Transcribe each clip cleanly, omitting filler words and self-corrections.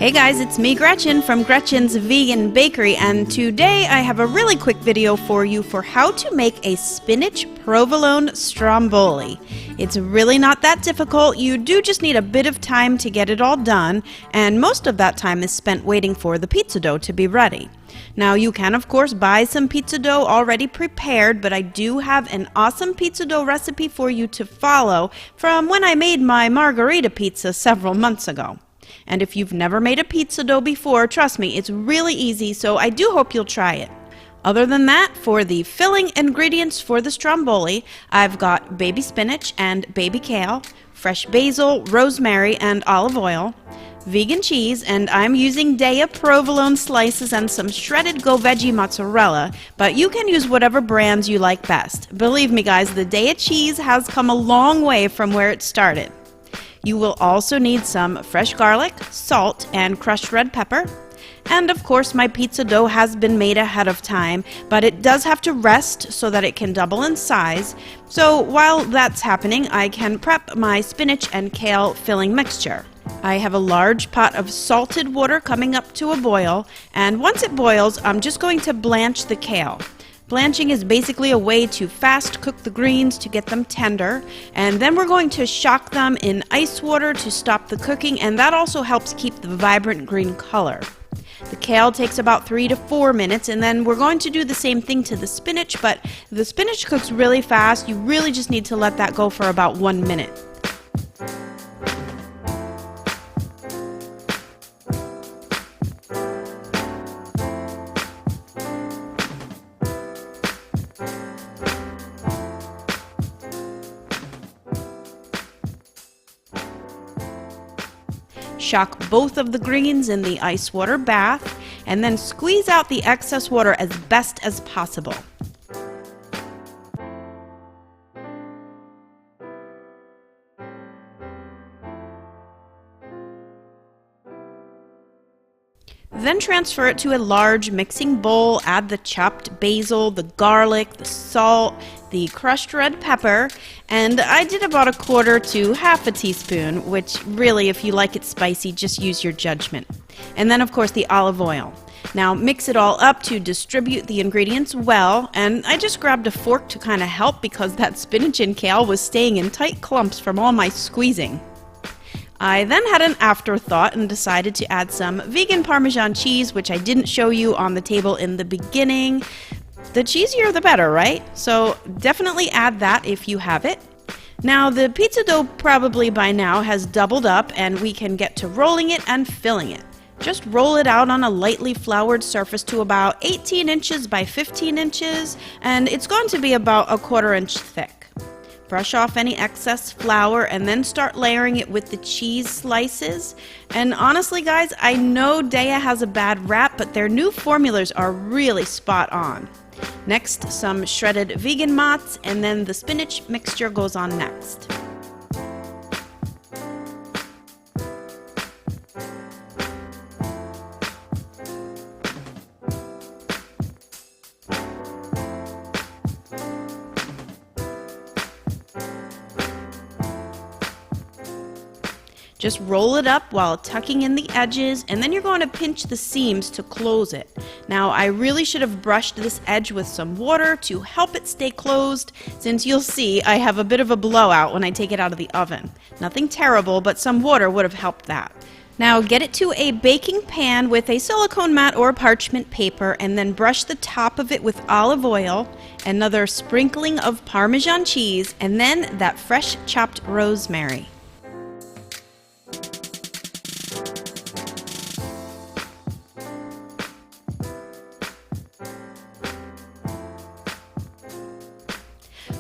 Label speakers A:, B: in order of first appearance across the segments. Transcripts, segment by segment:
A: Hey guys, it's me Gretchen from Gretchen's Vegan Bakery, and today I have a really quick video for you for how to make a spinach provolone stromboli. It's really not that difficult. You do just need a bit of time to get it all done, and most of that time is spent waiting for the pizza dough to be ready. Now you can of course buy some pizza dough already prepared, but I do have an awesome pizza dough recipe for you to follow from when I made my margarita pizza several months ago. And if you've never made a pizza dough before, trust me, it's really easy, so I do hope you'll try it. Other than that, for the filling ingredients for the stromboli, I've got baby spinach and baby kale, fresh basil, rosemary, and olive oil, vegan cheese, and I'm using Daiya provolone slices and some shredded Go Veggie mozzarella, but you can use whatever brands you like best. Believe me guys, the Daiya cheese has come a long way from where it started. You will also need some fresh garlic, salt, and crushed red pepper. And of course my pizza dough has been made ahead of time, but it does have to rest so that it can double in size. So while that's happening, I can prep my spinach and kale filling mixture. I have a large pot of salted water coming up to a boil, and once it boils, I'm just going to blanch the kale. Blanching is basically a way to fast cook the greens to get them tender, and then we're going to shock them in ice water to stop the cooking, and that also helps keep the vibrant green color. The kale takes about 3 to 4 minutes, and then we're going to do the same thing to the spinach, but the spinach cooks really fast. You really just need to let that go for about 1 minute. Shock both of the greens in the ice water bath, and then squeeze out the excess water as best as possible. Then transfer it to a large mixing bowl, add the chopped basil, the garlic, the salt, the crushed red pepper, and I did about 1/4 to half a teaspoon, which really, if you like it spicy, just use your judgment. And then of course the olive oil. Now mix it all up to distribute the ingredients well, and I just grabbed a fork to kind of help because that spinach and kale was staying in tight clumps from all my squeezing. I then had an afterthought and decided to add some vegan Parmesan cheese, which I didn't show you on the table in the beginning. The cheesier the better, right? So definitely add that if you have it. Now the pizza dough probably by now has doubled up, and we can get to rolling it and filling it. Just roll it out on a lightly floured surface to about 18 inches by 15 inches, and it's going to be about 1/4 inch thick. Brush off any excess flour and then start layering it with the cheese slices. And honestly guys, I know Daiya has a bad rap, but their new formulas are really spot on. Next, some shredded vegan mozz, and then the spinach mixture goes on next. Just roll it up while tucking in the edges, and then you're going to pinch the seams to close it. Now I really should have brushed this edge with some water to help it stay closed, since you'll see I have a bit of a blowout when I take it out of the oven. Nothing terrible, but some water would have helped that. Now get it to a baking pan with a silicone mat or parchment paper, and then brush the top of it with olive oil, another sprinkling of Parmesan cheese, and then that fresh chopped rosemary.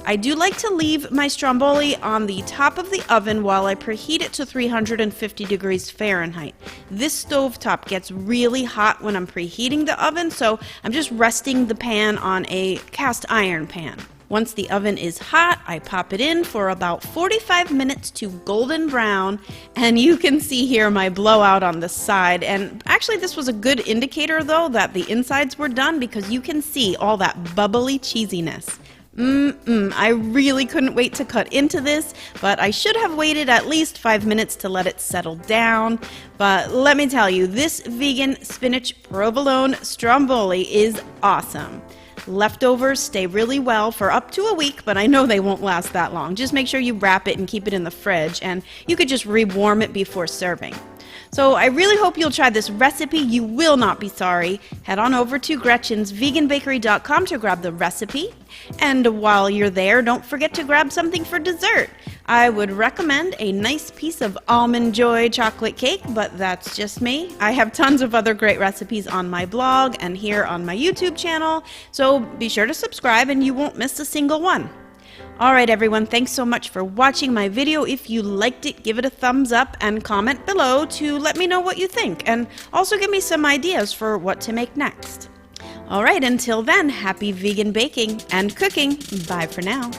A: I do like to leave my stromboli on the top of the oven while I preheat it to 350 degrees Fahrenheit. This stovetop gets really hot when I'm preheating the oven, so I'm just resting the pan on a cast iron pan. Once the oven is hot, I pop it in for about 45 minutes to golden brown, and you can see here my blowout on the side. And actually this was a good indicator though that the insides were done, because you can see all that bubbly cheesiness. I really couldn't wait to cut into this, but I should have waited at least 5 minutes to let it settle down. But let me tell you, this vegan spinach provolone stromboli is awesome. Leftovers stay really well for up to a week, but I know they won't last that long. Just make sure you wrap it and keep it in the fridge, and you could just rewarm it before serving. So I really hope you'll try this recipe. You will not be sorry. Head on over to GretchensVeganBakery.com to grab the recipe. And while you're there, don't forget to grab something for dessert. I would recommend a nice piece of Almond Joy chocolate cake, but that's just me. I have tons of other great recipes on my blog and here on my YouTube channel, so be sure to subscribe and you won't miss a single one. Alright everyone, thanks so much for watching my video. If you liked it, give it a thumbs up and comment below to let me know what you think, and also give me some ideas for what to make next. Alright, until then, happy vegan baking and cooking. Bye for now.